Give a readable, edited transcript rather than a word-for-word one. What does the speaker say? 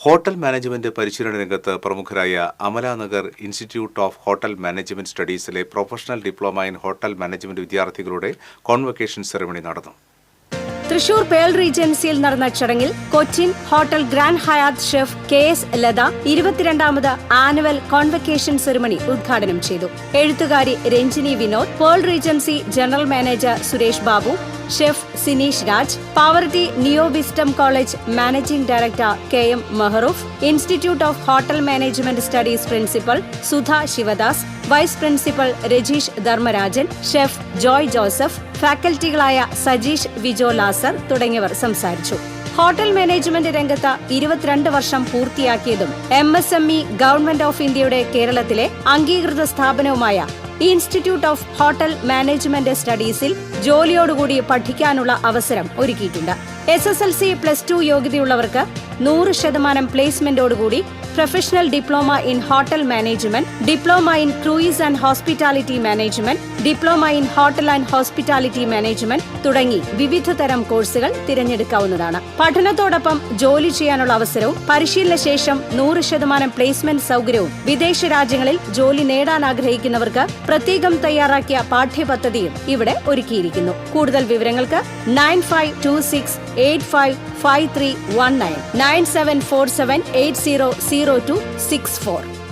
Hotel management പരിശീലന രംഗത്ത് പ്രമുഖരായ Amalanagar institute of hotel management സ്റ്റഡീസിലെ professional diploma in hotel management വിദ്യാർത്ഥികളുടെ കോൺവൊക്കേഷൻ സെറമണി നടന്നു. തൃശൂർ പേൾ റീജൻസിയിൽ നടന്ന ചടങ്ങിൽ Cochin hotel Grand Hyatt chef KS Latha 22ാമത് ആനുവൽ കോൺവൊക്കേഷൻ സെറമണി ഉദ്ഘാടനം ചെയ്തു. എഴുത്തുകാരി Ranjini Vinod, Pearl Regency general manager Suresh Babu, chef Sineesh Raj, പാവർട്ടി നിയോ വിസ്റ്റം college managing director KM Mehroof, institute of hotel management studies principal Sudha Sivadas, vice principal Rajeesh Dharmarajan, chef Joy Joseph, ഫാക്കൽറ്റികളായ Sajeesh Vijo ലാസർ തുടങ്ങിയവർ സംസാരിച്ചു. ഹോട്ടൽ മാനേജ്മെന്റ് രംഗത്ത് 22 വർഷം പൂർത്തിയാക്കിയതും MSME ഗവൺമെന്റ് ഓഫ് ഇന്ത്യയുടെ കേരളത്തിലെ അംഗീകൃത സ്ഥാപനവുമായ ഇൻസ്റ്റിറ്റ്യൂട്ട് ഓഫ് ഹോട്ടൽ മാനേജ്മെന്റ് സ്റ്റഡീസിൽ ജോലിയോടുകൂടി പഠിക്കാനുള്ള അവസരം ഒരുക്കിയിട്ടുണ്ട്. SSLC+2 യോഗ്യതയുള്ളവർക്ക് 100% പ്ലേസ്മെന്റോടുകൂടി professional diploma in hotel management, diploma in cruise and hospitality management, diploma in hotel and hospitality management തുടങ്ങി വിവിധ തരം കോഴ്സുകൾ തിരഞ്ഞെടുക്കാവുന്നതാണ്. പഠനത്തോടൊപ്പം ജോലി ചെയ്യാനുള്ള അവസരവും പരിശീലന ശേഷം 100% പ്ലേസ്മെന്റ് സൗകര്യവും വിദേശ രാജ്യങ്ങളിൽ ജോലി നേടാൻ ആഗ്രഹിക്കുന്നവർക്ക് പ്രത്യേകം തയ്യാറാക്കിയ പാഠ്യപദ്ധതിയും ഇവിടെ ഒരുക്കിയിരിക്കുന്നു. കൂടുതൽ വിവരങ്ങൾക്ക് 9526855319 9747800264.